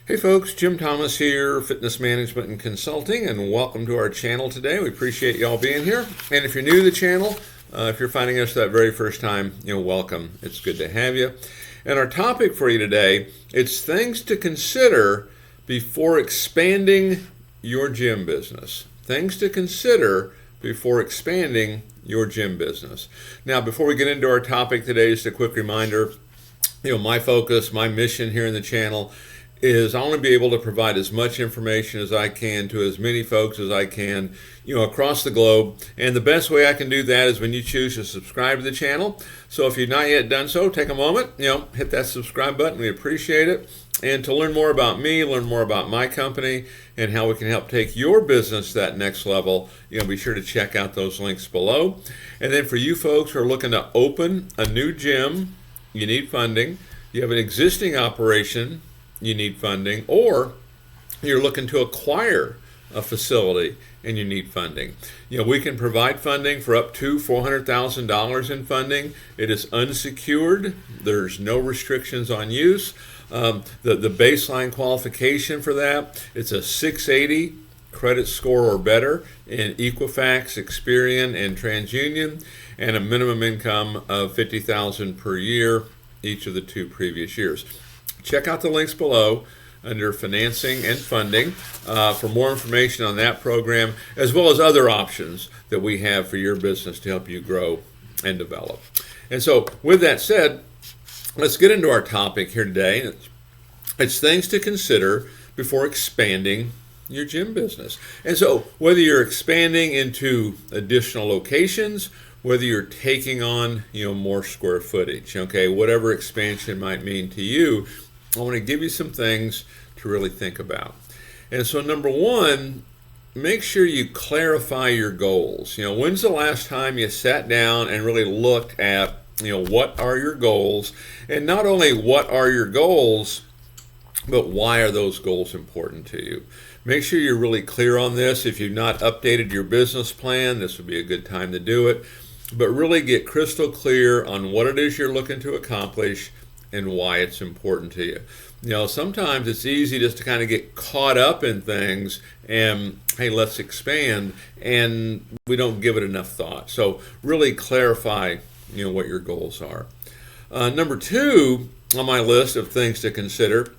Hey folks, Jim Thomas here, Fitness Management and Consulting, and welcome to our channel today. We appreciate y'all being here. And if you're new to the channel, if you're finding us that very first time, welcome. It's good to have you. And our topic for you today, it's things to consider before expanding your gym business. Things to consider before expanding your gym business. Now, before we get into our topic today, just a quick reminder, my focus, my mission here in the channel is I want to be able to provide as much information as I can to as many folks as I can, across the globe. And the best way I can do that is when you choose to subscribe to the channel. So if you've not yet done so, take a moment, hit that subscribe button. We appreciate it. And to learn more about me, learn more about my company, and how we can help take your business to that next level, be sure to check out those links below. And then for you folks who are looking to open a new gym, you need funding. You have an existing operation, you need funding, or you're looking to acquire a facility and you need funding. We can provide funding for up to $400,000 in funding. It is unsecured. There's no restrictions on use. The baseline qualification for that, it's a 680 credit score or better in Equifax, Experian, and TransUnion, and a minimum income of $50,000 per year each of the 2 previous years. Check out the links below under financing and funding for more information on that program, as well as other options that we have for your business to help you grow and develop. And so with that said, let's get into our topic here today. It's things to consider before expanding your gym business. And so whether you're expanding into additional locations, whether you're taking on more square footage, whatever expansion might mean to you, I want to give you some things to really think about. And so number one, make sure you clarify your goals. When's the last time you sat down and really looked at, what are your goals? And not only what are your goals, but why are those goals important to you? Make sure you're really clear on this. If you've not updated your business plan, this would be a good time to do it. But really get crystal clear on what it is you're looking to accomplish and why it's important to you. Sometimes it's easy just to kind of get caught up in things and, hey, let's expand, and we don't give it enough thought. So really clarify, what your goals are. Number 2 on my list of things to consider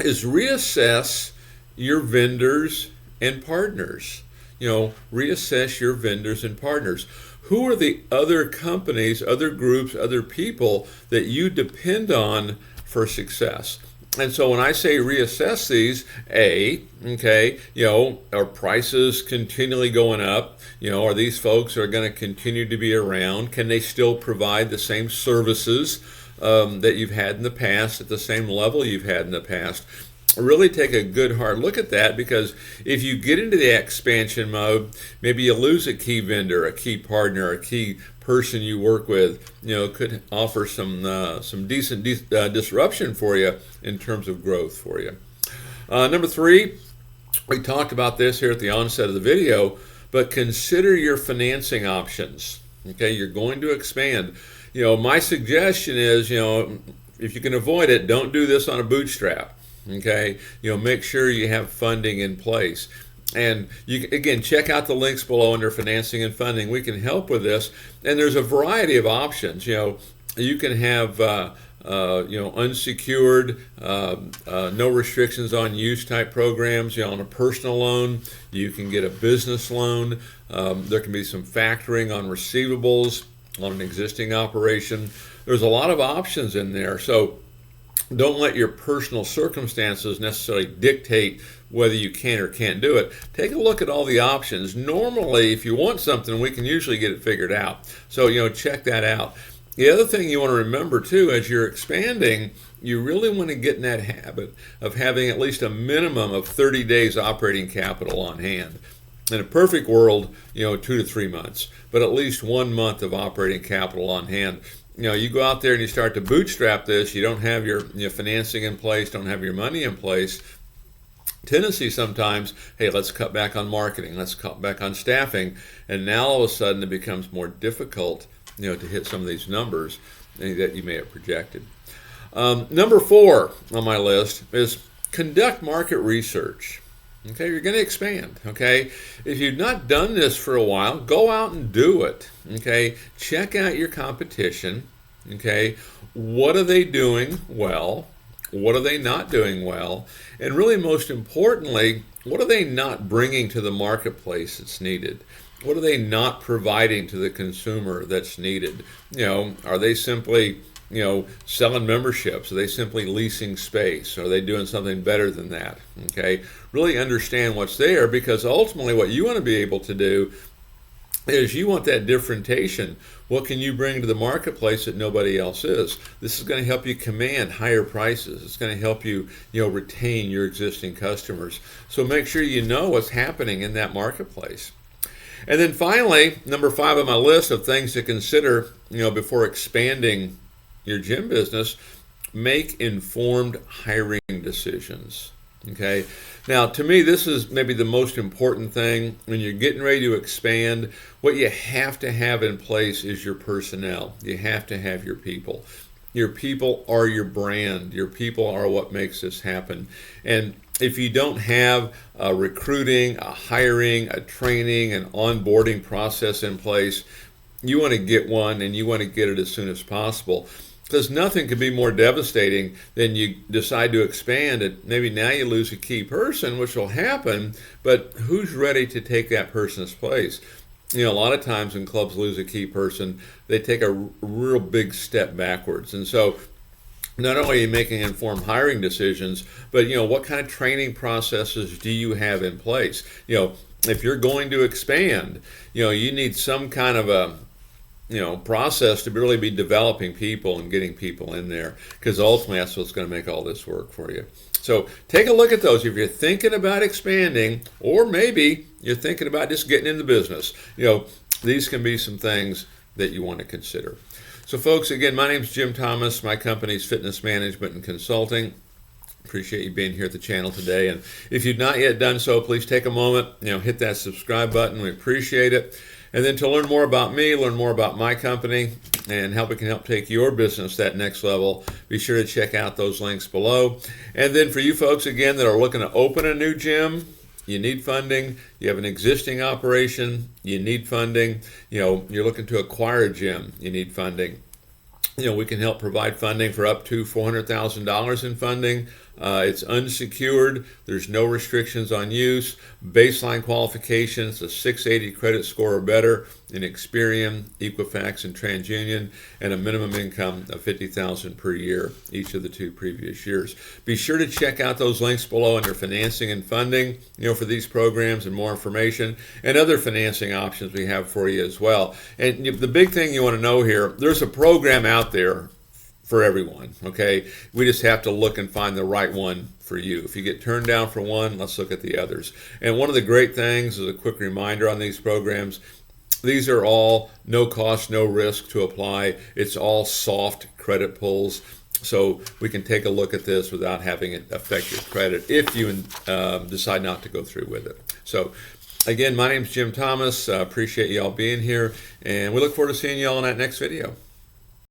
is reassess your vendors and partners. Reassess your vendors and partners. Who are the other companies, other groups, other people that you depend on for success? And so when I say reassess these, are prices continually going up? Are these folks that are going to continue to be around? Can they still provide the same services that you've had in the past at the same level you've had in the past? Really take a good hard look at that, because if you get into the expansion mode, maybe you lose a key vendor, a key partner, a key person you work with, could offer some decent disruption for you in terms of growth for you. Number 3, we talked about this here at the onset of the video, but consider your financing options. You're going to expand. My suggestion is, if you can avoid it, don't do this on a bootstrap. Make sure you have funding in place. And you again, check out the links below under financing and funding. We can help with this. And there's a variety of options. You can have unsecured, no restrictions on use type programs. On a personal loan, you can get a business loan. There can be some factoring on receivables on an existing operation. There's a lot of options in there. So don't let your personal circumstances necessarily dictate whether you can or can't do it. Take a look at all the options. Normally, if you want something, we can usually get it figured out. So, check that out. The other thing you want to remember, too, as you're expanding, you really want to get in that habit of having at least a minimum of 30 days operating capital on hand. In a perfect world, 2 to 3 months, but at least 1 month of operating capital on hand. You go out there and you start to bootstrap this, you don't have your financing in place, don't have your money in place. Tendency sometimes, hey, let's cut back on marketing, let's cut back on staffing, and now all of a sudden it becomes more difficult, to hit some of these numbers that you may have projected. Number 4 on my list is conduct market research. Okay, you're going to expand. Okay, if you've not done this for a while, go out and do it. Okay, check out your competition. Okay, what are they doing well? What are they not doing well? And really, most importantly, what are they not bringing to the marketplace that's needed? What are they not providing to the consumer that's needed? Are they simply selling memberships? Are they simply leasing space? Are they doing something better than that? Okay, really understand what's there, because ultimately what you want to be able to do is you want that differentiation. What can you bring to the marketplace that nobody else is? This is going to help you command higher prices. It's going to help you, retain your existing customers. So make sure you know what's happening in that marketplace. And then finally, number 5 on my list of things to consider, before expanding your gym business, make informed hiring decisions. Okay. Now, to me, this is maybe the most important thing when you're getting ready to expand. What you have to have in place is your personnel. You have to have your people. Your people are your brand. Your people are what makes this happen. And if you don't have a recruiting, a hiring, a training, an onboarding process in place, you want to get one, and you want to get it as soon as possible. Because nothing could be more devastating than you decide to expand, and maybe now you lose a key person, which will happen, but who's ready to take that person's place? A lot of times when clubs lose a key person, they take a real big step backwards. And so not only are you making informed hiring decisions, but what kind of training processes do you have in place? If you're going to expand, you need some kind of a process to really be developing people and getting people in there, because ultimately that's what's going to make all this work for you. So take a look at those. If you're thinking about expanding, or maybe you're thinking about just getting in the business, these can be some things that you want to consider. So folks, again, my name's Jim Thomas. My company's Fitness Management and Consulting. Appreciate you being here at the channel today. And if you've not yet done so, please take a moment, hit that subscribe button. We appreciate it. And then to learn more about me, learn more about my company, and how we can help take your business that next level, be sure to check out those links below. And then for you folks, again, that are looking to open a new gym, you need funding. You have an existing operation, you need funding. You're looking to acquire a gym, you need funding. We can help provide funding for up to $400,000 in funding. It's unsecured. There's no restrictions on use. Baseline qualifications, a 680 credit score or better in Experian, Equifax, and TransUnion, and a minimum income of $50,000 per year each of the 2 previous years. Be sure to check out those links below under financing and funding, for these programs, and more information and other financing options we have for you as well. And the big thing you want to know here, there's a program out there for everyone, okay? We just have to look and find the right one for you. If you get turned down for one, let's look at the others. And one of the great things is a quick reminder on these programs. These are all no cost, no risk to apply. It's all soft credit pulls. So we can take a look at this without having it affect your credit if you decide not to go through with it. So again, my name's Jim Thomas. Appreciate you all being here. And we look forward to seeing you all in that next video.